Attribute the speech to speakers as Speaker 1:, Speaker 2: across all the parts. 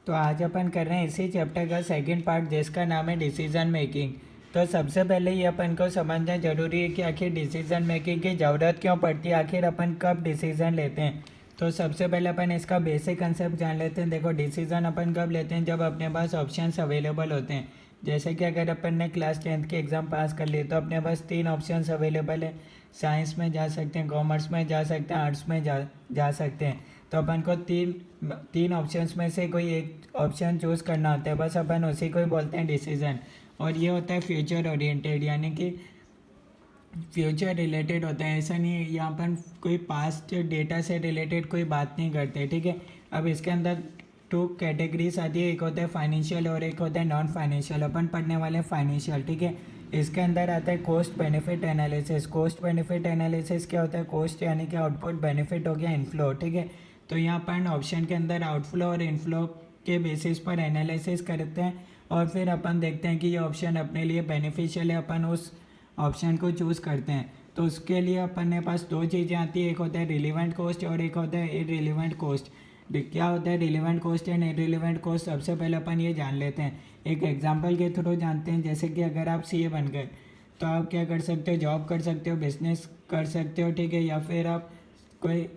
Speaker 1: तो आज अपन कर रहे हैं इसी चैप्टर का सेकंड पार्ट जिसका नाम है डिसीजन मेकिंग। तो सबसे पहले ये अपन को समझना जरूरी है कि आखिर डिसीजन मेकिंग की ज़रूरत क्यों पड़ती है, आखिर अपन कब डिसीजन लेते हैं। तो सबसे पहले अपन इसका बेसिक कंसेप्ट जान लेते हैं। देखो, डिसीजन अपन कब लेते हैं, जब अपने पास ऑप्शंस अवेलेबल होते हैं। जैसे कि अगर अपन ने क्लास 10th के एग्ज़ाम पास कर लिए तो अपने पास 3 ऑप्शंस अवेलेबल है। साइंस में जा सकते हैं, कॉमर्स में जा सकते हैं, आर्ट्स में जा सकते हैं। तो अपन को तीन तीन ऑप्शंस में से कोई एक ऑप्शन चूज़ करना होता है, बस अपन उसी को ही बोलते हैं डिसीजन। और ये होता है फ्यूचर ओरिएंटेड, यानी कि फ्यूचर रिलेटेड होता है। ऐसा नहीं है, यहाँ पर कोई पास्ट डेटा से रिलेटेड कोई बात नहीं करते, ठीक है। अब इसके अंदर 2 कैटेगरीज आती है, एक होता है फाइनेंशियल और एक होता है नॉन फाइनेंशियल। अपन पढ़ने वाले फाइनेंशियल, ठीक है। इसके अंदर आता है cost benefit analysis. Cost benefit analysis क्या होता है? कॉस्ट यानी कि आउटपुट, बेनिफिट हो गया इनफ्लो, ठीक है। तो यहाँ पर ऑप्शन के अंदर आउटफ्लो और इनफ्लो के बेसिस पर एनालिसिस करते हैं और फिर अपन देखते हैं कि ये ऑप्शन अपने लिए बेनिफिशियल है, अपन उस ऑप्शन को चूज़ करते हैं। तो उसके लिए अपन के पास 2 चीज़ें आती है, एक होता है रिलेवेंट कॉस्ट और एक होता है इररिलेवेंट कॉस्ट। क्या होता है relevant cost and irrelevant cost? सबसे पहले अपन ये जान लेते हैं, एक एग्जांपल के थ्रू जानते हैं। जैसे कि अगर आप सीए बन गए तो आप क्या कर सकते हो? जॉब कर सकते हो, बिजनेस कर सकते हो, ठीक है। या फिर आप कोई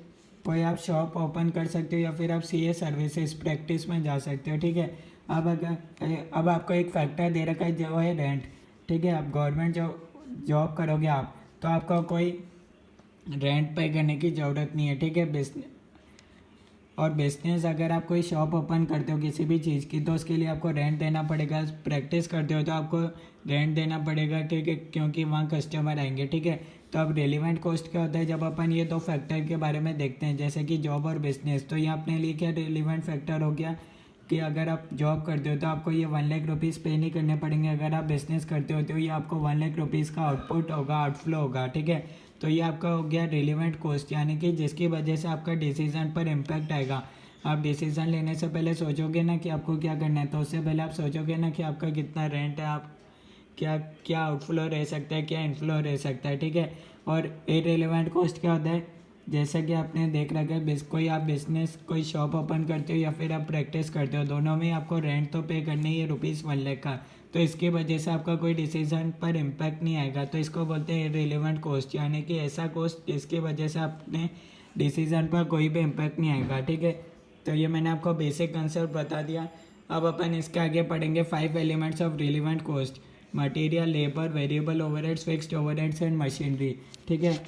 Speaker 1: कोई आप शॉप ओपन कर सकते हो, या फिर आप सीए सर्विसेज प्रैक्टिस में जा सकते हो, ठीक है। अब आपको एक फैक्टर दे रखा है जो है रेंट, ठीक है। आप गवर्नमेंट जॉब करोगे आप, तो आपको कोई रेंट पे करने की ज़रूरत नहीं है, ठीक है। बिजनेस अगर आप कोई शॉप ओपन करते हो किसी भी चीज़ की, तो उसके लिए आपको रेंट देना पड़ेगा। प्रैक्टिस करते हो तो आपको रेंट देना पड़ेगा, ठीक है, क्योंकि वहाँ कस्टमर आएंगे, ठीक है। तो अब रेलिवेंट कॉस्ट क्या होता है? जब अपन ये 2 फैक्टर के बारे में देखते हैं, जैसे कि जॉब और बिजनेस, तो ये अपने लिए क्या रेलिवेंट फैक्टर हो गया कि अगर आप जॉब करते हो तो आपको ये 1 लाख रुपीज़ पे नहीं करने पड़ेंगे। अगर आप बिजनेस करते हो तो ये आपको 1 लाख रुपीज़ का आउटपुट होगा, आउटफ्लो होगा, ठीक है। तो ये आपका हो गया रिलेवेंट कॉस्ट, यानी कि जिसकी वजह से आपका डिसीजन पर इम्पैक्ट आएगा। आप डिसीजन लेने से पहले सोचोगे ना कि आपको क्या करना है, तो उससे पहले आप सोचोगे ना कि आपका कितना रेंट है, आप क्या क्या आउटफ्लो रह सकता है, क्या इनफ्लो रह सकता है, ठीक है। और इररिलेवेंट कॉस्ट क्या होता है? जैसा कि आपने देख रखा है, कोई आप बिजनेस कोई शॉप ओपन करते हो या फिर आप प्रैक्टिस करते हो, दोनों में आपको रेंट तो पे करनी है ₹1 लाख का। तो इसकी वजह से आपका कोई डिसीजन पर इम्पैक्ट नहीं आएगा, तो इसको बोलते हैं इररिलेवेंट कॉस्ट, यानी कि ऐसा कॉस्ट जिसकी वजह से आपने डिसीजन पर कोई भी इम्पैक्ट नहीं आएगा, ठीक है। तो ये मैंने आपको बेसिक कंसेप्ट बता दिया। अब अपन इसके आगे पढ़ेंगे 5 elements of relevant cost: material, labour, variable overheads, fixed overheads and machinery, ठीक है।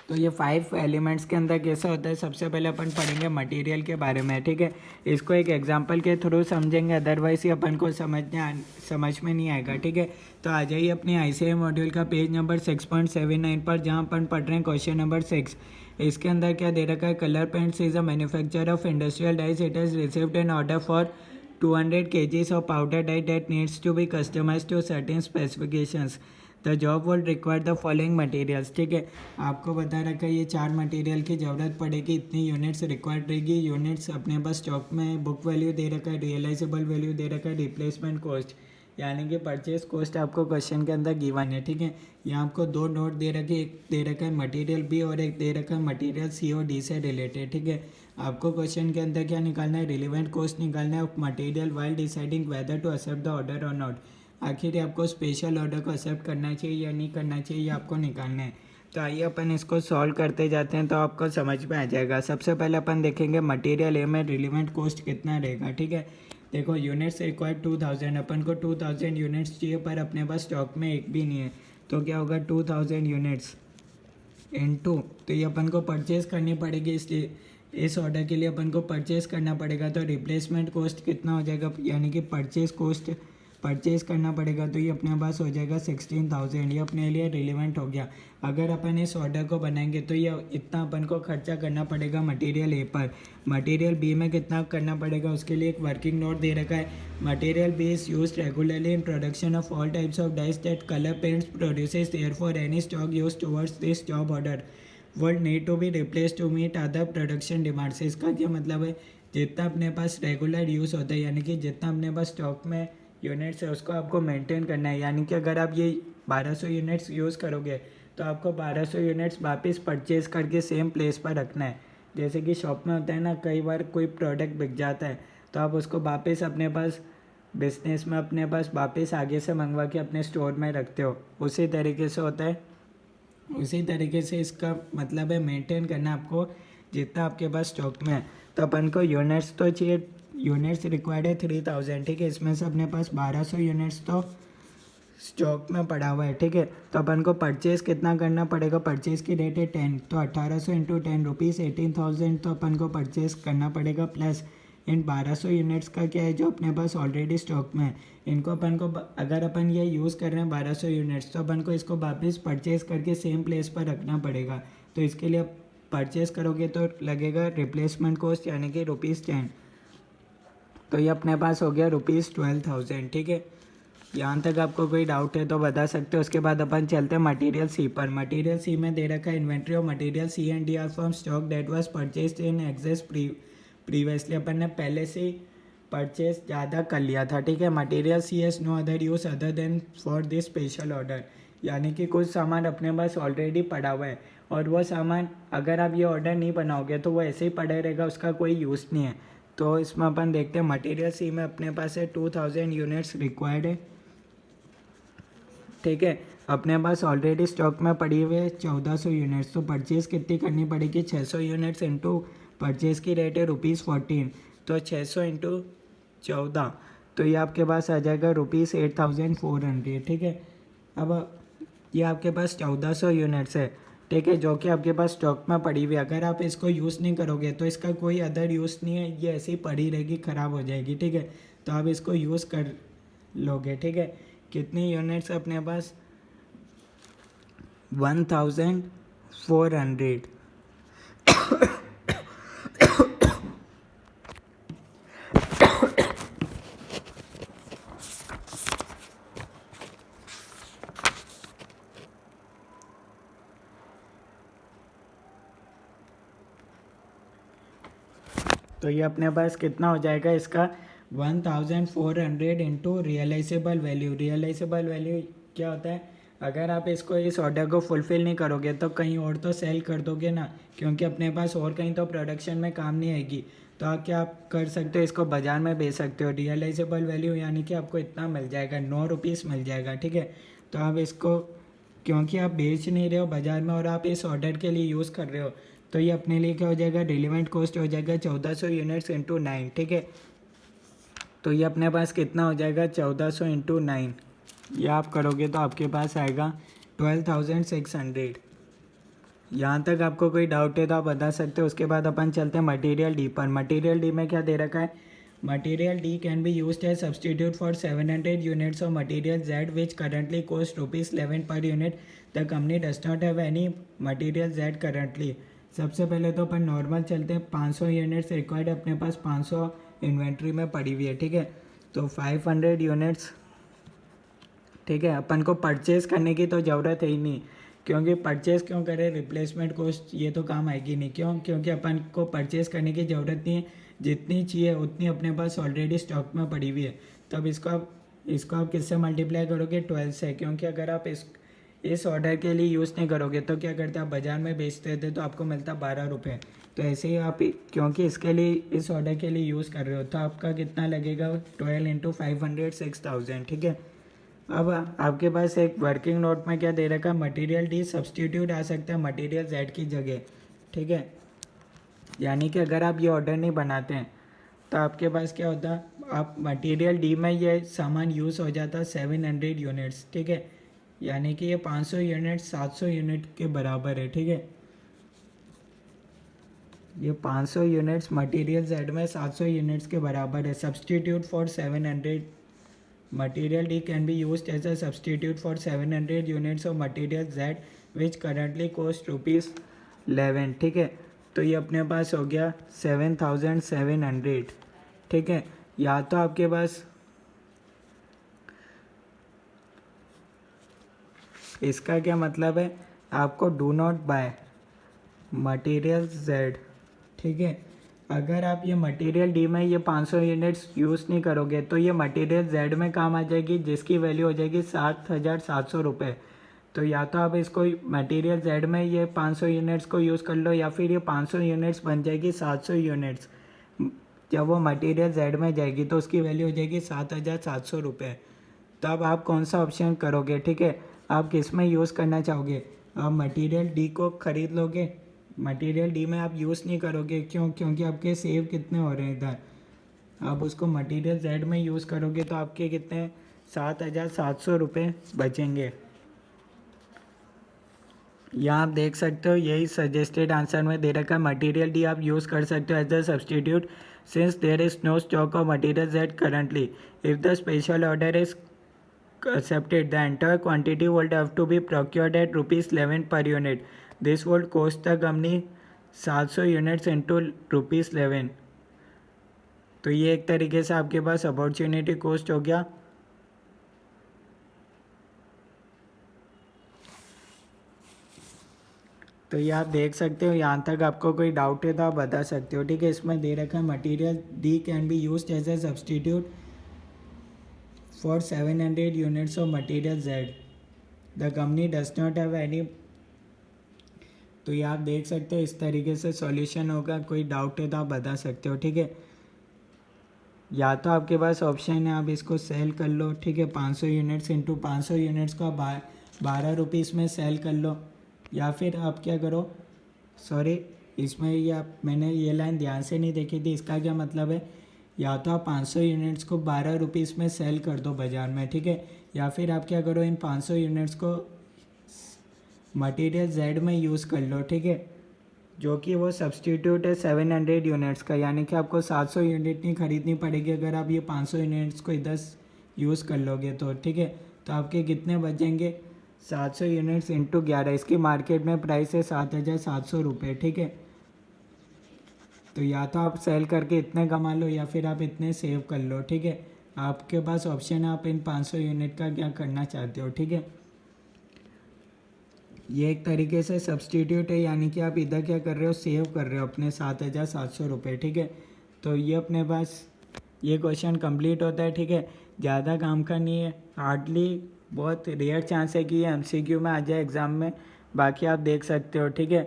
Speaker 1: तो ये 5 एलिमेंट्स के अंदर कैसा होता है? सबसे पहले अपन पढ़ेंगे मटेरियल के बारे में, ठीक है। इसको एक एग्जांपल के थ्रू समझेंगे, अदरवाइज ये अपन को समझ में नहीं आएगा, ठीक है। तो आ जाइए अपनी आईसीआई मॉड्यूल का पेज नंबर 6.79 पर, जहाँ अपन पढ़ रहे हैं क्वेश्चन नंबर 6। इसके अंदर क्या दे रखा है? Colour paints is a manufacture of industrial dyes, it has received an order for 200 kgs of powder dye that needs to be customized to certain specifications. The job will require the following materials, ठीक है। आपको बता रखा है ये 4 material की ज़रूरत पड़ेगी, इतनी यूनिट्स रिक्वायर्ड रहेगी। यूनिट्स अपने पास स्टॉक में बुक वैल्यू दे रखा है, रियलाइजेबल वैल्यू दे रखा है, रिप्लेसमेंट कॉस्ट यानी कि परचेज कॉस्ट आपको क्वेश्चन के अंदर गिवन है, ठीक है। यहाँ आपको 2 नोट दे रखे, एक दे रखा है मटेरियल बी और एक दे रखा है मटेरियल सी और डी से रिलेटेड, ठीक है। आपको क्वेश्चन के अंदर क्या निकालना है? रिलेवेंट कॉस्ट निकालना है of material while deciding whether to accept the order और नॉट। आखिर आपको स्पेशल ऑर्डर को एक्सेप्ट करना चाहिए या नहीं करना चाहिए, ये आपको निकालना है। तो आइए अपन इसको सॉल्व करते जाते हैं, तो आपको समझ में आ जाएगा। सबसे पहले अपन देखेंगे मटेरियल ए में रिलेवेंट कॉस्ट कितना रहेगा, ठीक है। देखो, यूनिट्स रिक्वायर्ड 2000, अपन को 2000 यूनिट्स चाहिए, पर अपने पास स्टॉक में एक भी नहीं है। तो क्या होगा? 2000 यूनिट्स इनटू, तो ये अपन को परचेज करनी पड़ेगी, इसलिए इस ऑर्डर के लिए अपन को परचेज करना पड़ेगा। तो रिप्लेसमेंट कॉस्ट कितना हो जाएगा, यानी कि परचेज कॉस्ट परचेज करना पड़ेगा, तो ये अपने पास हो जाएगा 16,000। ये अपने लिए रिलेवेंट हो गया। अगर अपन इस ऑर्डर को बनाएंगे तो ये इतना अपन को खर्चा करना पड़ेगा मटेरियल ए पर। मटेरियल बी में कितना करना पड़ेगा, उसके लिए एक वर्किंग नोट दे रखा है। Material B is use regularly in production of all types of dyes that colour paints produces, therefore any stock use towards this job order would need to be replace to meet other production demands. इसका क्या मतलब है? जितना अपने पास regular use होता है, यानी कि जितना अपने पास स्टॉक में यूनिट्स है उसको आपको मेंटेन करना है। यानी कि अगर आप ये 1200 यूनिट्स यूज़ करोगे तो आपको 1200 यूनिट्स वापस परचेज करके सेम प्लेस पर रखना है। जैसे कि शॉप में होता है ना, कई बार कोई प्रोडक्ट बिक जाता है तो आप उसको वापस अपने पास बिजनेस में अपने पास वापस आगे से मंगवा के अपने स्टोर में रखते हो। उसी तरीके से होता है, उसी तरीके से इसका मतलब है मेंटेन करना आपको जितना आपके पास स्टॉक में है। तो अपन को यूनिट्स तो चाहिए, यूनिट्स रिक्वायर्ड है 3000, ठीक है। इसमें से अपने पास 1200 यूनिट्स तो स्टॉक में पड़ा हुआ है, ठीक है। तो अपन को परचेज़ कितना करना पड़ेगा, परचेज़ की रेट है 10, तो 1800 इंटू 10 रुपीज़ 18,000 तो अपन को परचेज़ करना पड़ेगा। प्लस इन 1200 यूनिट्स का क्या है जो अपने पास ऑलरेडी स्टॉक में है, इनको अपन को अगर अपन ये यूज़ कर रहे हैं 1200 यूनिट्स तो अपन को इसको वापस परचेज़ करके सेम प्लेस पर रखना पड़ेगा। तो इसके लिए परचेज़ करोगे तो लगेगा रिप्लेसमेंट कॉस्ट यानी कि ₹10। तो ये अपने पास हो गया ₹12,000, ठीक है। यहाँ तक आपको कोई डाउट है तो बता सकते हो। उसके बाद अपन चलते हैं मटेरियल सी पर। मटेरियल सी में दे रखा है inventory of material C and D R from stock that was purchased in excess previously. अपन ने पहले से ही परचेज ज़्यादा कर लिया था, ठीक है। Material C has no other use other than for this special order, यानी कि कुछ सामान अपने पास ऑलरेडी पड़ा हुआ है और वो सामान अगर आप ये ऑर्डर नहीं बनाओगे तो वो ऐसे ही पड़ा रहेगा, उसका कोई यूज़ नहीं है। तो इसमें अपन देखते हैं मटेरियल सी में अपने पास है 2000 यूनिट्स रिक्वायर्ड है, ठीक है। अपने पास ऑलरेडी स्टॉक में पड़ी हुई है 1400 यूनिट्स, तो परचेज़ कितनी करनी पड़ेगी 600 यूनिट्स इंटू परचेज़ की रेट है ₹14, तो 600 इंटू 14 तो ये आपके पास आ जाएगा ₹8400, ठीक है। अब ये आपके पास 1400 यूनिट्स है, ठीक है, जो कि आपके पास स्टॉक में पड़ी हुई है। अगर आप इसको यूज़ नहीं करोगे तो इसका कोई अदर यूज़ नहीं है, ये ऐसे ही पड़ी रहेगी, ख़राब हो जाएगी, ठीक है। तो आप इसको यूज़ कर लोगे, ठीक है। कितनी यूनिट्स अपने पास 1400। तो ये अपने पास कितना हो जाएगा इसका 1400 into realisable value. Realisable value क्या होता है, अगर आप इसको इस ऑर्डर को फुलफ़िल नहीं करोगे तो कहीं और तो सेल कर दोगे ना, क्योंकि अपने पास और कहीं तो प्रोडक्शन में काम नहीं आएगी। तो आप क्या कर सकते हो, इसको बाज़ार में बेच सकते हो। रियलाइजेबल वैल्यू यानी कि आपको इतना मिल जाएगा, ₹9 मिल जाएगा, ठीक है। तो आप इसको क्योंकि आप बेच नहीं रहे हो बाज़ार में और आप इस ऑर्डर के लिए यूज़ कर रहे हो, तो ये अपने लिए क्या हो जाएगा, रिलेवेंट कॉस्ट हो जाएगा 1400 यूनिट्स इंटू 9, ठीक है। तो ये अपने पास कितना हो जाएगा 1400 इंटू 9, ये आप करोगे तो आपके पास आएगा 12,600। यहाँ तक आपको कोई डाउट है तो आप बता सकते हो। उसके बाद अपन चलते हैं मटेरियल डी पर। मटेरियल डी में क्या दे रखा है, material D can be used as substitute for 700 units of material Z which currently cost ₹11 per unit. The company does not have any material Z currently. सबसे पहले तो अपन नॉर्मल चलते हैं, 500 यूनिट्स रिक्वायर्ड अपने पास, 500 इन्वेंट्री में पड़ी हुई है, ठीक है। तो 500 यूनिट्स, ठीक है। अपन को परचेज़ करने की तो ज़रूरत है ही नहीं, क्योंकि परचेज़ क्यों करें, रिप्लेसमेंट कॉस्ट ये तो काम आएगी नहीं। क्यों, क्योंकि अपन को परचेज़ करने की ज़रूरत नहीं है, जितनी चाहिए उतनी अपने पास ऑलरेडी स्टॉक में पड़ी हुई है। तब इसको आप किससे मल्टीप्लाई करोगे, 12 से, क्योंकि अगर आप इस ऑर्डर के लिए यूज़ नहीं करोगे तो क्या करते आप बाज़ार में बेचते थे तो आपको मिलता ₹12। तो ऐसे ही आप क्योंकि इसके लिए इस ऑर्डर के लिए यूज़ कर रहे हो तो आपका कितना लगेगा 12 इंटू 500 6000, ठीक है। अब आपके पास एक वर्किंग नोट में क्या दे रखा है, मटेरियल डी सब्सटीट्यूट आ सकता है मटेरियल जेड की जगह, ठीक है। यानी कि अगर आप ये ऑर्डर नहीं बनाते हैं तो आपके पास क्या होता, आप मटेरियल डी में ये सामान यूज़ हो जाता 700 यूनिट्स, ठीक है। यानी कि ये 500 यूनिट 700 यूनिट के बराबर है, ठीक है। ये 500 यूनिट्स मटेरियल जेड में 700 यूनिट्स के बराबर है। Substitute for 700 material D can be used as a substitute for 700 units of material Z which currently cost ₹11, ठीक है। तो ये अपने पास हो गया 7700, ठीक है। या तो आपके पास इसका क्या मतलब है, आपको do not by material Z, ठीक है। अगर आप ये मटेरियल डी में ये 500 यूनिट्स यूज़ नहीं करोगे तो ये मटेरियल जेड में काम आ जाएगी, जिसकी वैल्यू हो जाएगी ₹7,700। तो या तो आप इसको मटेरियल जेड में ये 500 यूनिट्स को यूज़ कर लो, या फिर ये 500 यूनिट्स बन जाएगी 700 यूनिट्स। जब वो मटेरियल जेड में जाएगी तो उसकी वैल्यू हो जाएगी 7,700 रुपये। तो अब आप कौन सा ऑप्शन करोगे, ठीक है, आप किस में यूज़ करना चाहोगे? आप मटेरियल डी को ख़रीद लोगे, मटेरियल डी में आप यूज़ नहीं करोगे, क्यों? क्योंकि आपके सेव कितने हो रहे हैं इधर, आप उसको मटेरियल जेड में यूज़ करोगे तो आपके कितने 7,700 रुपये बचेंगे। यहाँ आप देख सकते हो यही सजेस्टेड आंसर में दे रखा है, मटेरियल डी आप यूज़ कर सकते हो as a substitute since there is no stock of material Z currently. If the special order is accepted, the entire quantity would have to be procured at rupees 11 per unit. This would cost the company 700 units into rupees 11. तो ये एक तरीके से आपके पास opportunity cost हो गया। तो ये आप देख सकते हो, यहाँ तक आपको कोई डाउट है तो आप बता सकते हो, ठीक है। इसमें दे रखा है material D can be used as a substitute for 700 units of material Z. The company does not have any। तो ये आप देख सकते हो इस तरीके से सॉल्यूशन होगा, कोई डाउट है तो आप बता सकते हो, ठीक है। या तो आपके पास ऑप्शन है आप इसको सेल कर लो, ठीक है, 500 यूनिट्स इंटू 500 यूनिट्स को आप 12 रुपीज़ में सेल कर लो, या फिर आप क्या करो, सॉरी इसमें ये आप मैंने ये लाइन ध्यान से नहीं देखी थी, इसका क्या मतलब है, या तो आप 500 यूनिट्स को 12 रुपीज़ में सेल कर दो बाज़ार में, ठीक है, या फिर आप क्या करो इन 500 यूनिट्स को मटेरियल जेड में यूज़ कर लो, ठीक है, जो कि वो सब्सटीट्यूट है 700 यूनिट्स का, यानी कि आपको 700 यूनिट नहीं ख़रीदनी पड़ेगी अगर आप ये 500 यूनिट्स को इधर यूज़ कर लोगे तो, ठीक है। तो आपके कितने बचेंगे 700 यूनिट्स इंटू 11, इसकी मार्केट में प्राइस है 7,700 रुपये, ठीक है। तो या तो आप सेल करके इतने कमा लो या फिर आप इतने सेव कर लो, ठीक है। आपके पास ऑप्शन है आप इन 500 यूनिट का क्या करना चाहते हो, ठीक है। ये एक तरीके से सब्सटीट्यूट है, यानी कि आप इधर क्या कर रहे हो, सेव कर रहे हो अपने 7,700 रुपये, ठीक है। तो ये अपने पास ये क्वेश्चन कंप्लीट होता है, ठीक है। ज़्यादा काम का नहीं है, हार्डली बहुत रेयर चांस है कि ये MCQ में आ जाए एग्ज़ाम में, बाकी आप देख सकते हो, ठीक है।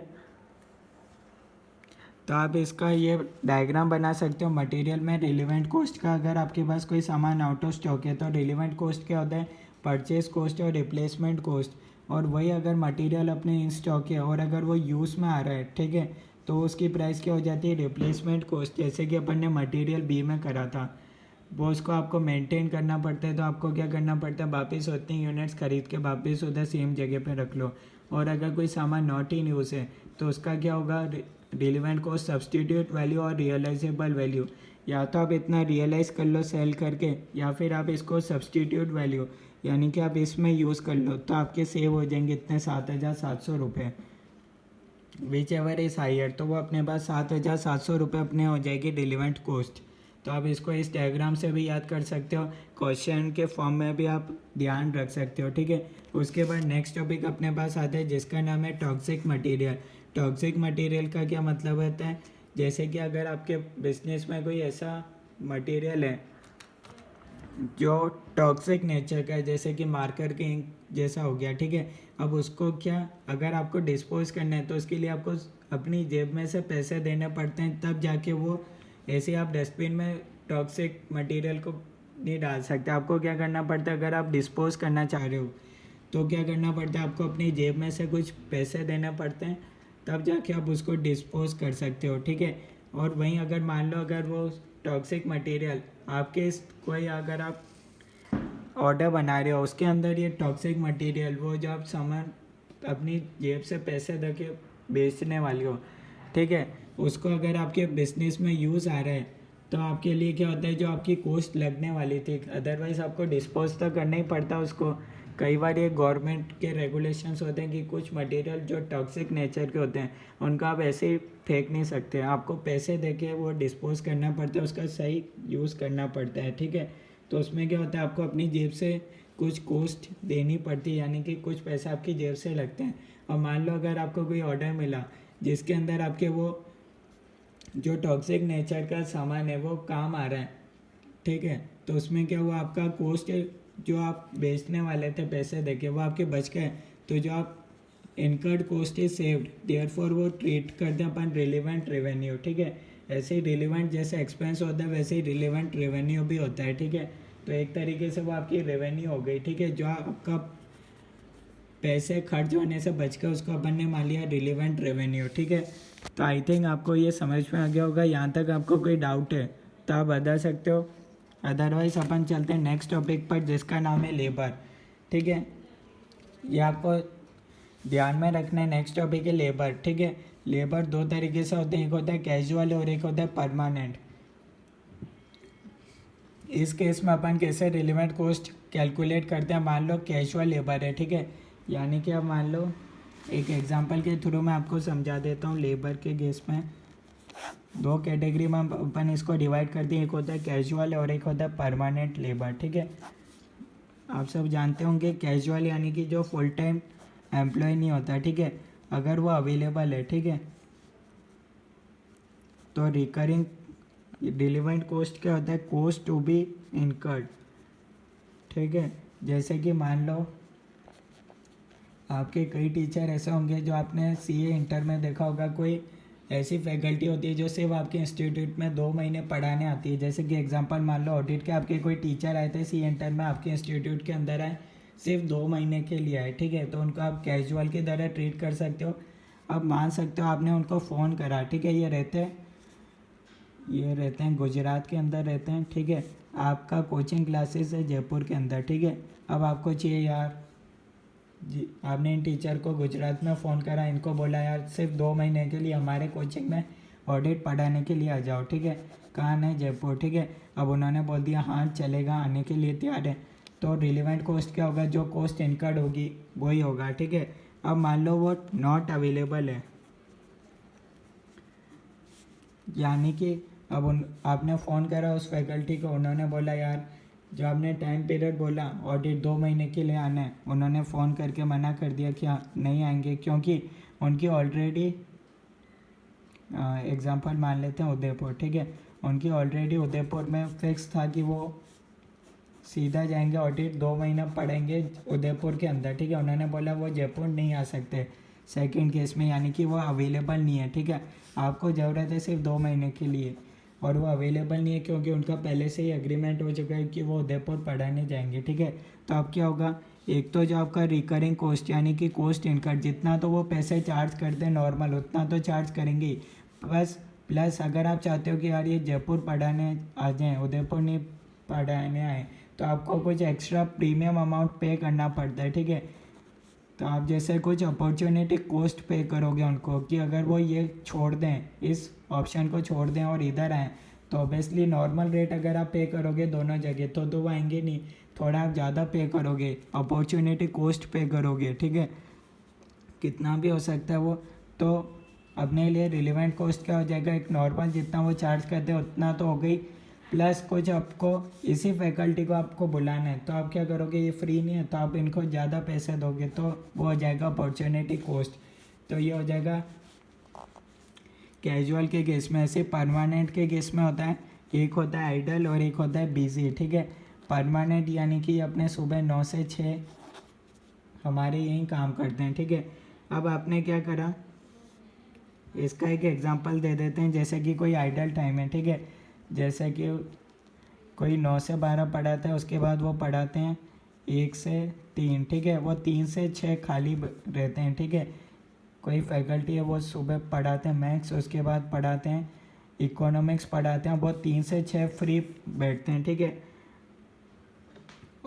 Speaker 1: तो आप इसका ये डायग्राम बना सकते हो मटेरियल में रिलेवेंट कॉस्ट का। अगर आपके पास कोई सामान आउट ऑफ स्टॉक है तो रिलेवेंट कॉस्ट क्या होता है, परचेज कॉस्ट और रिप्लेसमेंट कॉस्ट। और वही अगर मटेरियल अपने इन स्टॉक है और अगर वो यूज़ में आ रहा है, ठीक है, तो उसकी प्राइस क्या हो जाती है, रिप्लेसमेंट कॉस्ट। जैसे कि अपन ने मटेरियल बी में करा था, वो उसको आपको मेंटेन करना पड़ता है, तो आपको क्या करना पड़ता है, वापस उतनी यूनिट्स खरीद के वापस उधर सेम जगह पे रख लो। और अगर कोई सामान नॉट इन यूज़ है तो उसका क्या होगा, रिलेवेंट कॉस्ट, सब्सटीट्यूट वैल्यू और रियलाइजेबल वैल्यू। या तो आप इतना रियलाइज़ कर लो सेल करके, या फिर आप इसको सब्सटीट्यूट वैल्यू यानी कि आप इसमें यूज़ कर लो, तो आपके सेव हो जाएंगे इतने 7,700 रुपये। विच एवर इज़ हायर, तो वो अपने पास 7,700 रुपये अपने हो जाएगी रिलेवेंट कॉस्ट। तो आप इसको इस डायग्राम से भी याद कर सकते हो, क्वेश्चन के फॉर्म में भी आप ध्यान रख सकते हो, ठीक है। उसके बाद नेक्स्ट टॉपिक अपने पास आता है जिसका नाम है टॉक्सिक मटेरियल। टॉक्सिक मटेरियल का क्या मतलब होता है, जैसे कि अगर आपके बिजनेस में कोई ऐसा मटेरियल है जो टॉक्सिक नेचर का है, जैसे कि मार्कर के इंक जैसा हो गया, ठीक है, अब उसको क्या अगर आपको डिस्पोज करना है तो उसके लिए आपको अपनी जेब में से पैसे देने पड़ते हैं, तब जाके वो, ऐसे आप डस्टबिन में टॉक्सिक मटेरियल को नहीं डाल सकते। आपको क्या करना पड़ता है, अगर आप डिस्पोज करना चाह रहे हो तो क्या करना पड़ता है, आपको अपनी जेब में से कुछ पैसे देने पड़ते हैं, तब जाके आप उसको डिस्पोज कर सकते हो, ठीक है। और वहीं अगर मान लो अगर वो टॉक्सिक मटेरियल आपके कोई अगर आप ऑर्डर बना रहे हो उसके अंदर ये टॉक्सिक मटेरियल, वो जो आप सामान अपनी जेब से पैसे दे के बेचने वाले हो, ठीक है, उसको अगर आपके बिजनेस में यूज़ आ रहा है तो आपके लिए क्या होता है, जो आपकी कॉस्ट लगने वाली थी अदरवाइज़ आपको डिस्पोज तो करना ही पड़ता उसको। कई बार ये गवर्नमेंट के रेगुलेशंस होते हैं कि कुछ मटेरियल जो टॉक्सिक नेचर के होते हैं उनका आप ऐसे ही फेंक नहीं सकते, आपको पैसे देके वो डिस्पोज करना पड़ता है, उसका सही यूज़ करना पड़ता है, ठीक है। तो उसमें क्या होता है, आपको अपनी जेब से कुछ कॉस्ट देनी पड़ती है, यानी कि कुछ पैसे आपकी जेब से लगते हैं। और मान लो अगर आपको कोई ऑर्डर मिला जिसके अंदर आपके वो जो टॉक्सिक नेचर का सामान है वो काम आ रहा है, ठीक है, तो उसमें क्या हुआ, आपका कॉस्ट जो आप बेचने वाले थे पैसे देके वो आपके बच गए, तो जो आप incurred cost is saved, therefore वो ट्रीट करते हैं अपन रिलेवेंट रेवेन्यू, ठीक है। ऐसे ही रिलेवेंट जैसे एक्सपेंस होता है वैसे ही रिलेवेंट रेवेन्यू भी होता है, ठीक है। तो एक तरीके से वो आपकी रेवेन्यू हो गई, ठीक है, जो आपका पैसे खर्च होने से बच के उसको अपन ने मान लिया रिलेवेंट रेवेन्यू, ठीक है। तो आई थिंक आपको ये समझ में आ गया होगा। यहाँ तक आपको कोई डाउट है तो आप बता सकते हो, अदरवाइज अपन चलते हैं नेक्स्ट टॉपिक पर जिसका नाम है लेबर, ठीक है। ये आपको ध्यान में रखना है, नेक्स्ट टॉपिक है लेबर, ठीक है। लेबर दो तरीके से होते हैं, एक होता है कैजुअल और एक होता है परमानेंट। इस केस में अपन कैसे रिलेवेंट कॉस्ट कैलकुलेट करते हैं, मान लो कैजुअल लेबर है, ठीक है। यानी कि अब मान लो एक एग्जांपल के थ्रू मैं आपको समझा देता हूँ। लेबर के केस में दो कैटेगरी में अपन इसको डिवाइड करते हैं, एक होता है कैजुअल और एक होता है परमानेंट लेबर, ठीक है। आप सब जानते होंगे कैजुअल यानी कि जो फुल टाइम एम्प्लॉय नहीं होता, ठीक है, अगर वो अवेलेबल है, ठीक है, तो रिकरिंग रिलेवेंट कॉस्ट क्या होता है, कॉस्ट टू बी इनकर्ड, ठीक है। जैसे कि मान लो आपके कई टीचर ऐसे होंगे जो आपने सीए इंटर में देखा होगा, कोई ऐसी फैकल्टी होती है जो सिर्फ आपके इंस्टीट्यूट में 2 महीने पढ़ाने आती है। जैसे कि एग्जांपल मान लो ऑडिट के आपके कोई टीचर आए थे सीए इंटर में, आपके इंस्टीट्यूट के अंदर आए, सिर्फ 2 महीने के लिए आए, ठीक है, तो उनको आप कैजुअल की तरह ट्रीट कर सकते हो। अब मान सकते हो आपने उनको फ़ोन करा, ठीक है, ये रहते हैं गुजरात के अंदर रहते हैं, ठीक है। आपका कोचिंग क्लासेस है जयपुर के अंदर, ठीक है। अब आपको चाहिए यार जी, आपने इन टीचर को गुजरात में फ़ोन करा, इनको बोला यार सिर्फ 2 महीने के लिए हमारे कोचिंग में ऑडिट पढ़ाने के लिए आ जाओ, ठीक है। कहाँ है, जयपुर, ठीक है। अब उन्होंने बोल दिया हाँ चलेगा, आने के लिए तैयार है, तो रिलेवेंट कॉस्ट क्या होगा, जो कॉस्ट इनकर्ड होगी वही होगा, ठीक है। अब मान लो वो नॉट अवेलेबल है, यानी कि अब आपने फ़ोन करा उस फैकल्टी को, उन्होंने बोला यार जो आपने टाइम पीरियड बोला ऑडिट 2 महीने के लिए आना है, उन्होंने फ़ोन करके मना कर दिया कि हाँ नहीं आएंगे, क्योंकि उनकी ऑलरेडी एग्जांपल मान लेते हैं उदयपुर, ठीक है, उनकी ऑलरेडी उदयपुर में फिक्स था कि वो सीधा जाएंगे ऑडिट 2 महीना पढ़ेंगे उदयपुर के अंदर, ठीक है। उन्होंने बोला वो जयपुर नहीं आ सकते सेकंड केस में, यानी कि वो अवेलेबल नहीं है, ठीक है। आपको ज़रूरत है सिर्फ 2 महीने के लिए और वो अवेलेबल नहीं है क्योंकि उनका पहले से ही एग्रीमेंट हो चुका है कि वो उदयपुर पढ़ाने जाएंगे, ठीक है। तो अब क्या होगा, एक तो जो आपका रिकरिंग कॉस्ट यानी कि कॉस्ट इनकम, जितना तो वो पैसे चार्ज करते हैं नॉर्मल उतना तो चार्ज करेंगे ही, प्लस अगर आप चाहते हो कि यार ये जयपुर पढ़ाने आ जाएँ, उदयपुर नहीं पढ़ाने आए, तो आपको कुछ एक्स्ट्रा प्रीमियम अमाउंट पे करना पड़ता है, ठीक है। तो आप जैसे कुछ अपॉर्चुनिटी कॉस्ट पे करोगे उनको कि अगर वो ये छोड़ दें, इस ऑप्शन को छोड़ दें और इधर आएँ, तो ऑब्वियसली नॉर्मल रेट अगर आप पे करोगे दोनों जगह तो वो आएंगे नहीं, थोड़ा आप ज़्यादा पे करोगे, अपॉर्चुनिटी कॉस्ट पे करोगे, ठीक है, कितना भी हो सकता है वो। तो अपने लिए रिलेवेंट कॉस्ट क्या हो जाएगा, एक नॉर्मल जितना वो चार्ज करते हैं उतना तो हो गई, प्लस कुछ आपको इसी फैकल्टी को आपको बुलाना है, तो आप क्या करोगे, ये फ्री नहीं है तो आप इनको ज़्यादा पैसे दोगे, तो वो हो जाएगा अपॉर्चुनिटी कॉस्ट। तो ये हो जाएगा कैजुअल के केस में। ऐसे परमानेंट के केस में होता है, एक होता है आइडल और एक होता है बिजी, ठीक है। परमानेंट यानी कि अपने सुबह 9 से 6 हमारे यहीं काम करते हैं, ठीक है। अब आपने क्या करा, इसका एक एग्जांपल दे देते हैं, जैसे कि कोई आइडल टाइम है, ठीक है, जैसे कि कोई 9 से 12 पढ़ाता है, उसके बाद वो पढ़ाते हैं 1 से 3, ठीक है, वो 3 से 6 खाली रहते हैं, ठीक है। कोई फैकल्टी है वो सुबह पढ़ाते हैं मैथ्स, उसके बाद पढ़ाते हैं इकोनॉमिक्स पढ़ाते हैं, वो 3 से 6 फ्री बैठते हैं, ठीक है,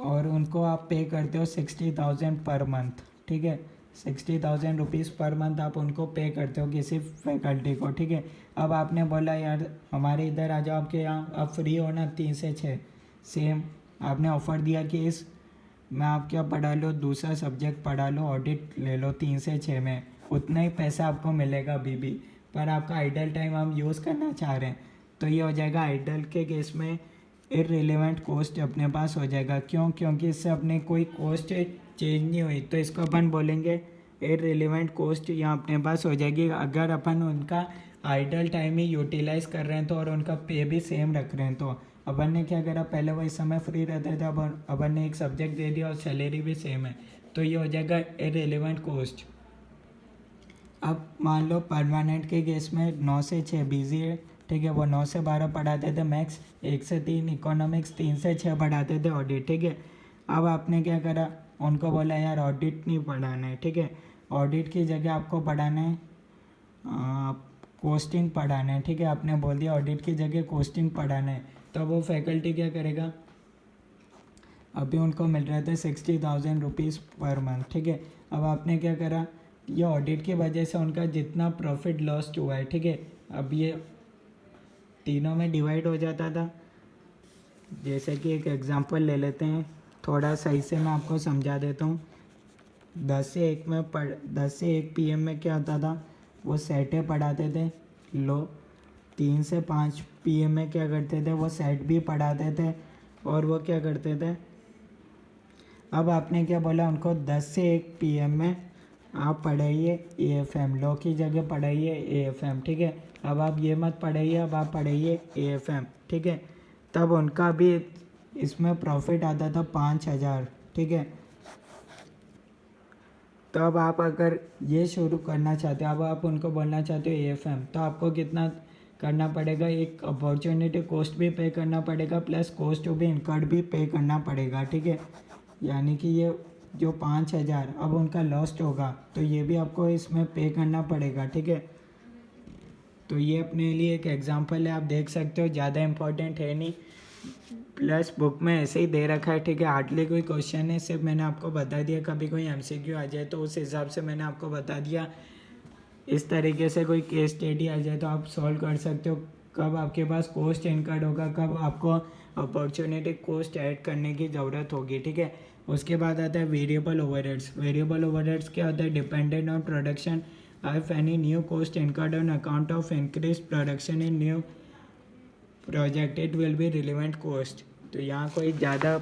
Speaker 1: और उनको आप पे करते हो 60,000 पर मंथ, ठीक है, 60,000 रुपीज़ पर मंथ आप उनको पे करते हो किसी फैकल्टी को, ठीक है। अब आपने बोला यार हमारे इधर आ जाओ, आपके यहाँ अब फ्री हो ना 3 से 6, सेम आपने ऑफ़र दिया कि इस मैं आप क्या पढ़ा लो, दूसरा सब्जेक्ट पढ़ा लो, ऑडिट ले लो 3 से 6 में, उतना ही पैसा आपको मिलेगा अभी भी, पर आपका आइडल टाइम हम यूज़ करना चाह रहे हैं, तो ये हो जाएगा आइडल के केस में इररिलेवेंट कॉस्ट अपने पास हो जाएगा। क्यों, क्योंकि इससे अपने कोई कॉस्ट चेंज नहीं हुई, तो इसको अपन बोलेंगे इररिलेवेंट कॉस्ट यहाँ अपने पास हो जाएगी। अगर अपन उनका आइडल टाइम ही यूटिलाइज़ कर रहे हैं तो और उनका पे भी सेम रख रहे हैं, तो अपन ने क्या करा, पहले वो इस समय फ्री रहते थे, अब अपन ने एक सब्जेक्ट दे दिया और सैलरी भी सेम है, तो ये हो जाएगा इररिलेवेंट कॉस्ट। अब मान लो परमानेंट के केस में 9 से 6 बिजी है, ठीक है, वो 9 से 12 पढ़ाते थे मैथ्स, 1 से 3 इकोनॉमिक्स, 3 से 6 पढ़ाते थे ऑडिट, ठीक है। अब आपने क्या करा, उनको बोला यार ऑडिट नहीं पढ़ाना है, ठीक है, ऑडिट की जगह आपको पढ़ाना है कोस्टिंग पढ़ाना है, ठीक है। आपने बोल दिया ऑडिट की जगह कोस्टिंग पढ़ाना है, तो वो फैकल्टी क्या करेगा, अभी उनको मिल रहे थे 60,000 रुपीज़ पर मंथ, ठीक है। अब आपने क्या करा, ये ऑडिट की वजह से उनका जितना प्रॉफिट लॉस्ट हुआ है, ठीक है, अब ये तीनों में डिवाइड हो जाता था। जैसे कि एक एग्जांपल ले लेते हैं, थोड़ा सही से मैं आपको समझा देता हूँ। 10 से 1 PM में क्या होता था, वो सेटें पढ़ाते थे लो। 3 से 5 PM में क्या करते थे, वो सेट भी पढ़ाते थे। और वो क्या करते थे, अब आपने क्या बोला उनको 10 से 1 PM में आप पढ़ाइए AFM, लो की जगह पढ़ाइए AFM, ठीक है। अब आप ये मत पढ़ाइए, अब आप पढ़ाइए AFM, ठीक है। तब उनका भी इसमें प्रॉफिट आता था 5,000, ठीक है। तो अब आप अगर ये शुरू करना चाहते हो, अब आप उनको बोलना चाहते हो AFM, तो आपको कितना करना पड़ेगा, एक अपॉर्चुनिटी कॉस्ट भी पे करना पड़ेगा, plus cost to be incurred भी पे करना पड़ेगा, ठीक है। यानी कि ये जो 5,000 अब उनका लॉस्ट होगा, तो ये भी आपको इसमें पे करना पड़ेगा, ठीक है। तो ये अपने लिए एक एग्जांपल है, आप देख सकते हो, ज़्यादा इम्पोर्टेंट है नहीं, प्लस बुक में ऐसे ही दे रखा है, ठीक है। हार्डली कोई क्वेश्चन है, सिर्फ मैंने आपको बता दिया, कभी कोई MCQ आ जाए तो उस हिसाब से मैंने आपको बता दिया। इस तरीके से कोई केस स्टडी आ जाए तो आप सॉल्व कर सकते हो, कब आपके पास कॉस्ट इनकर्ड होगा, कब आपको अपॉर्चुनिटी कॉस्ट ऐड करने की ज़रूरत होगी, ठीक है। उसके बाद आता है वेरिएबल ओवरहेड्स। वेरिएबल ओवरहेड्स क्या होता है, dependent on production, if any new cost incurred on account of increase production in new project it will be relevant cost. तो यहाँ कोई ज़्यादा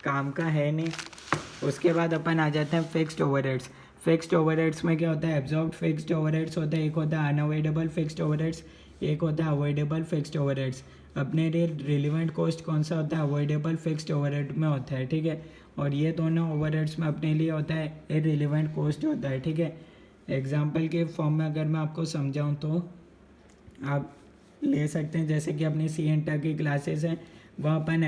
Speaker 1: काम का है नहीं। उसके बाद अपन आ जाते हैं फिक्स्ड ओवरहेड्स। फिक्स्ड ओवरहेड्स में क्या होता है, एब्जॉर्ब्ड फिक्स्ड ओवरहेड्स होता है, एक होता है अनअवॉइडेबल फिक्स्ड ओवरहेड्स, एक होता है अवॉइडेबल फिक्स्ड ओवरहेड्स। अपने लिए रिलेवेंट कॉस्ट कौन सा होता है, अवॉइडेबल फिक्स्ड ओवरहेड में होता है, ठीक है। और ये दोनों ओवरहेड्स में अपने लिए होता है इररिलेवेंट कॉस्ट होता है, ठीक है। एग्जाम्पल के फॉर्म में अगर मैं आपको समझाऊँ तो आप ले सकते हैं, जैसे कि अपनी सी इंटर की क्लासेस हैं, वहाँ अपन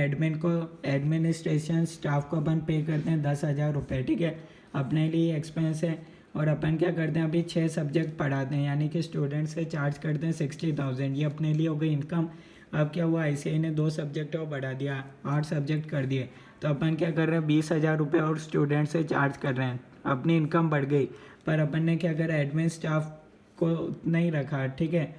Speaker 1: एडमिनिस्ट्रेशन स्टाफ को अपन पे करते हैं 10,000 रुपये, ठीक है। अपने लिए एक्सपेंस है। और अपन क्या करते हैं, अभी 6 सब्जेक्ट पढ़ाते हैं, यानी कि स्टूडेंट्स से चार्ज करते हैं 60,000, ये अपने लिए हो गई इनकम। अब क्या हुआ, ICAI ने 2 सब्जेक्ट और बढ़ा दिया, 8 सब्जेक्ट कर दिए, तो अपन क्या कर रहे हैं, 20,000 रुपये और स्टूडेंट से चार्ज कर रहे हैं, अपनी इनकम बढ़ गई। पर अपन ने क्या करा, एडमिन स्टाफ को नहीं रखा, ठीक है।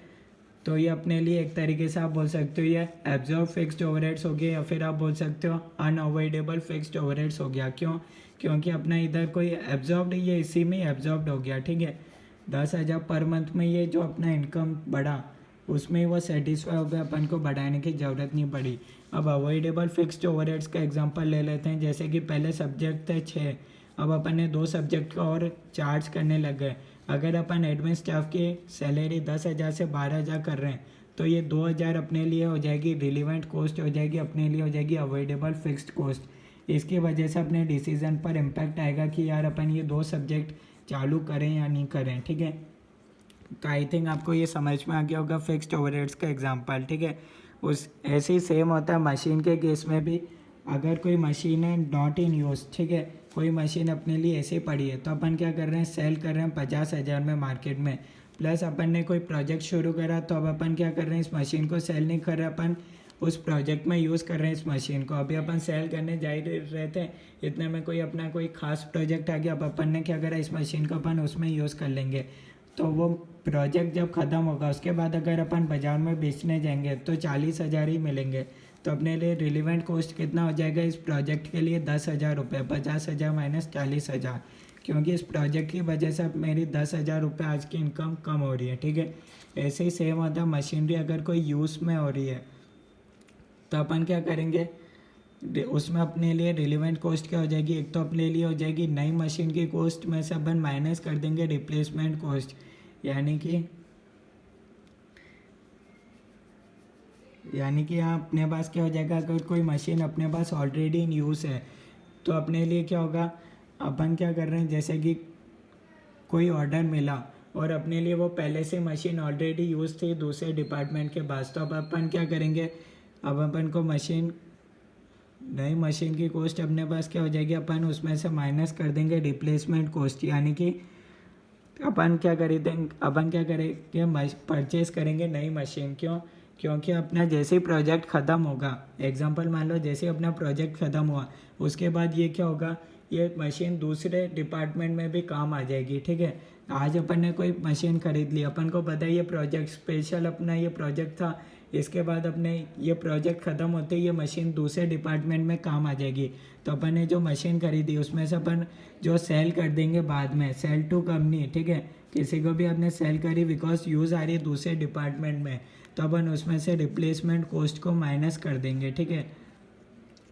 Speaker 1: तो ये अपने लिए एक तरीके से आप बोल सकते हो ये एब्जॉर्ब फिक्स्ड ओवरहेड्स हो गए, या फिर आप बोल सकते हो अनअवॉइडेबल फिक्स्ड ओवरहेड्स हो गया। क्यों, क्योंकि अपना इधर कोई एब्जॉर्ब्ड, ये इसी में एब्जॉर्ब्ड हो गया, ठीक है। 10,000 पर मंथ में ये जो अपना इनकम बढ़ा, उसमें वो सेटिस्फाई हो गया, अपन को बढ़ाने की ज़रूरत नहीं पड़ी। अब अवॉइडेबल फिक्स्ड ओवरहेड्स का एग्जांपल ले लेते हैं। जैसे कि पहले सब्जेक्ट थे 6, अब अपन ने 2 सब्जेक्ट का और चार्ज करने लग गए। अगर अपन एडमिन स्टाफ की सैलरी 10,000 से 12,000 कर रहे हैं, तो ये 2,000 अपने लिए हो जाएगी रिलीवेंट कॉस्ट, हो जाएगी अपने लिए, हो जाएगी अवॉइडेबल फिक्स्ड कॉस्ट। इसकी वजह से अपने डिसीजन पर इम्पैक्ट आएगा कि यार अपन ये 2 सब्जेक्ट चालू करें या नहीं करें, ठीक है। तो आई थिंक आपको ये समझ में आ गया होगा फिक्स्ड ओवरहेड्स का एग्जांपल, ठीक है। उस ऐसे ही सेम होता है मशीन के केस में भी। अगर कोई मशीन है नॉट इन यूज़, ठीक है, कोई मशीन अपने लिए ऐसे पड़ी है, तो अपन क्या कर रहे हैं, सेल कर रहे हैं 50,000 में मार्केट में। प्लस अपन ने कोई प्रोजेक्ट शुरू करा, तो अब अपन क्या कर रहे हैं, इस मशीन को सेल नहीं कर रहे, अपन उस प्रोजेक्ट में यूज़ कर रहे हैं इस मशीन को। अभी अपन सेल करने जा ही रहे थे, इतने में कोई खास प्रोजेक्ट आ गया, अब अपन ने क्या करा, इस मशीन को अपन उसमें यूज़ कर लेंगे। तो वो प्रोजेक्ट जब ख़त्म होगा, उसके बाद अगर अपन बाज़ार में बेचने जाएंगे तो 40,000 ही मिलेंगे। तो अपने लिए रिलेवेंट कॉस्ट कितना हो जाएगा इस प्रोजेक्ट के लिए, 10,000 रुपये। 50,000 माइनस 40,000, क्योंकि इस प्रोजेक्ट की वजह से अब मेरी 10,000 रुपये आज की इनकम कम हो रही है, ठीक है। ऐसे ही सेम होता है, मशीनरी अगर कोई यूज़ में हो रही है, तो अपन क्या करेंगे, उसमें अपने लिए रिलेवेंट कॉस्ट क्या हो जाएगी, एक तो अपने लिए हो जाएगी नई मशीन की कॉस्ट में से अपन माइनस कर देंगे रिप्लेसमेंट कॉस्ट। यानी कि यहाँ अपने पास क्या हो जाएगा, अगर कोई मशीन अपने पास ऑलरेडी इन यूज़ है, तो अपने लिए क्या होगा, अपन क्या कर रहे हैं, जैसे कि कोई ऑर्डर मिला, और अपने लिए वो पहले से मशीन ऑलरेडी यूज़ थी दूसरे डिपार्टमेंट के पास। तो अब अपन क्या करेंगे, अब अपन को नई मशीन की कॉस्ट अपने पास क्या हो जाएगी, अपन उसमें से माइनस कर देंगे रिप्लेसमेंट कॉस्ट, यानी कि अपन क्या करेंगे परचेज करेंगे नई मशीन। क्यों? क्योंकि अपना जैसे ही प्रोजेक्ट ख़त्म होगा, एग्जांपल मान लो जैसे अपना प्रोजेक्ट ख़त्म हुआ उसके बाद ये क्या होगा, ये मशीन दूसरे डिपार्टमेंट में भी काम आ जाएगी। ठीक है, आज अपन ने कोई मशीन खरीद ली, अपन को पता है ये प्रोजेक्ट स्पेशल अपना ये प्रोजेक्ट था, इसके बाद अपने ये प्रोजेक्ट ख़त्म होते ही ये मशीन दूसरे डिपार्टमेंट में काम आ जाएगी। तो अपन ने जो मशीन खरीदी उसमें से अपन जो सेल कर देंगे बाद में, सेल टू कंपनी। ठीक है, किसी को भी आपने सेल करी बिकॉज यूज़ आ रही है दूसरे डिपार्टमेंट में, तो अपन उसमें से रिप्लेसमेंट कॉस्ट को माइनस कर देंगे। ठीक है,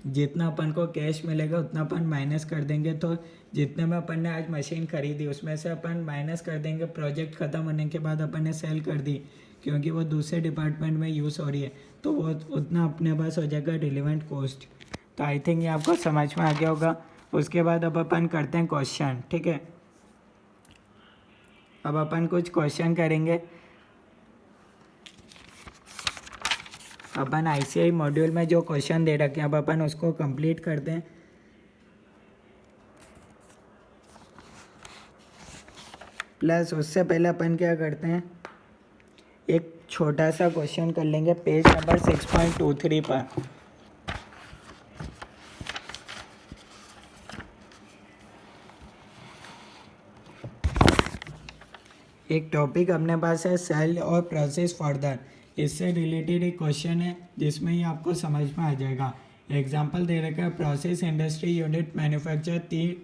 Speaker 1: जितना अपन को कैश मिलेगा उतना अपन माइनस कर देंगे। तो जितने में अपन ने आज मशीन खरीदी उसमें से अपन माइनस कर देंगे, प्रोजेक्ट ख़त्म होने के बाद अपन ने सेल कर दी क्योंकि वो दूसरे डिपार्टमेंट में यूज़ हो रही है, तो वो उतना अपने पास हो जाएगा रिलेवेंट कॉस्ट। तो आई थिंक ये आपको समझ में आ गया होगा। उसके बाद अब अपन करते हैं क्वेश्चन। ठीक है, अब अपन कुछ क्वेश्चन करेंगे। अपन ICI मॉड्यूल में जो क्वेश्चन दे रखे हैं अब अपन उसको कंप्लीट करते हैं। प्लस उससे पहले अपन क्या करते हैं, एक छोटा सा क्वेश्चन कर लेंगे पेज नंबर 6.23 पर। एक टॉपिक अपने पास है सेल और प्रोसेस फर्दर, इससे रिलेटेड एक क्वेश्चन है जिसमें ये आपको समझ में आ जाएगा। एग्जांपल दे रखा है, process industry unit manufacture 3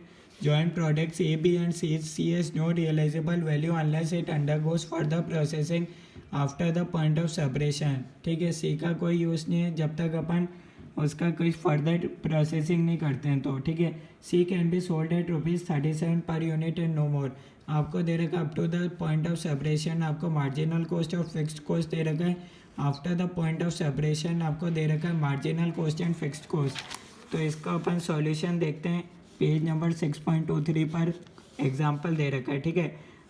Speaker 1: joint products A, B and C. C has no realizable value unless it undergoes further processing after the point of separation. ठीक है, C का कोई यूज़ नहीं है जब तक अपन उसका कोई फर्दर प्रोसेसिंग नहीं करते हैं। तो ठीक है, C can be sold at ₹37 per unit and no मोर। आपको दे रखा है up to the point of separation, आपको मार्जिनल कॉस्ट और फिक्स्ड कॉस्ट दे रखा है। After the point of separation आपको दे रखा है marginal cost and fixed cost. तो इसका अपन सॉल्यूशन देखते हैं, पेज नंबर 6.23 पर एग्जाम्पल दे रखा है। ठीक है,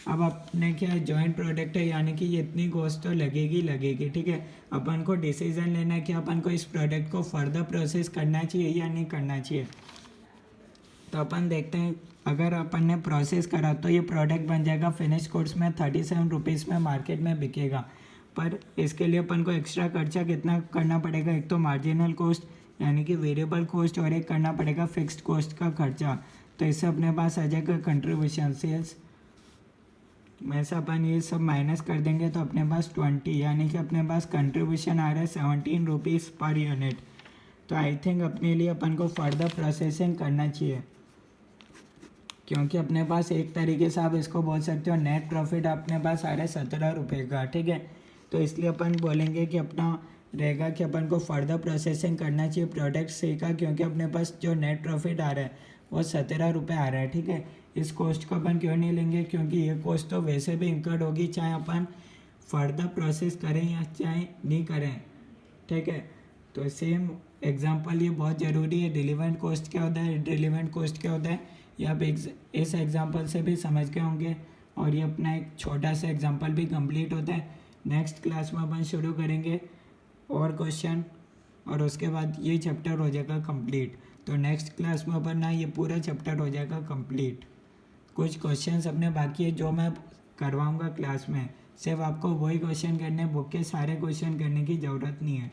Speaker 1: अब अपने क्या जॉइंट प्रोडक्ट है यानी कि ये इतनी कॉस्ट तो लगेगी। ठीक है, अपन को डिसीजन लेना है कि अपन को इस प्रोडक्ट को फर्दर प्रोसेस करना चाहिए या नहीं करना चाहिए। तो अपन देखते हैं, अगर अपन ने प्रोसेस करा तो ये प्रोडक्ट बन जाएगा फिनिश गुड्स में 37 रुपीज़ में मार्केट में बिकेगा। पर इसके लिए अपन को एक्स्ट्रा खर्चा कितना करना पड़ेगा, एक तो मार्जिनल कॉस्ट यानी कि वेरिएबल कॉस्ट और एक करना पड़ेगा फिक्स्ड कॉस्ट का खर्चा। तो इससे अपने पास आ जाएगा कंट्रीब्यूशन सेल्स में से अपन ये सब माइनस कर देंगे तो अपने पास 20, यानी कि अपने पास कंट्रीब्यूशन आ रहा है 17 रुपीज़ पर यूनिट। तो आई थिंक अपने लिए अपन को फर्दर प्रोसेसिंग करना चाहिए, क्योंकि अपने पास एक तरीके से आप इसको बोल सकते हो नेट प्रॉफिट अपने पास आ रहा है 17 रुपये का। ठीक है, तो इसलिए अपन बोलेंगे कि अपना रहेगा कि अपन को फर्दर प्रोसेसिंग करना चाहिए प्रोडक्ट से का, क्योंकि अपने पास जो नेट प्रॉफिट आ रहा है वो 17 रुपये आ रहा है। ठीक है, इस कॉस्ट को अपन क्यों नहीं लेंगे, क्योंकि ये कॉस्ट तो वैसे भी इंकर्ड होगी चाहे अपन फर्दर प्रोसेस करें या चाहे नहीं करें। ठीक है, तो सेम एग्जांपल ये बहुत ज़रूरी है। रिलेवेंट कॉस्ट क्या होता है, रिलेवेंट कॉस्ट क्या होता है, ये आप इस एग्जांपल से भी समझ गए होंगे और ये अपना एक छोटा सा एग्जांपल भी कंप्लीट होता है। नेक्स्ट क्लास में अपन शुरू करेंगे और क्वेश्चन, और उसके बाद ये चैप्टर हो जाएगा कंप्लीट। तो नेक्स्ट क्लास में अपन ना ये पूरा चैप्टर हो जाएगा कंप्लीट। कुछ क्वेश्चंस अपने बाकी है जो मैं करवाऊंगा क्लास में, सिर्फ आपको वही क्वेश्चन करने, बुक के सारे क्वेश्चन करने की ज़रूरत नहीं है।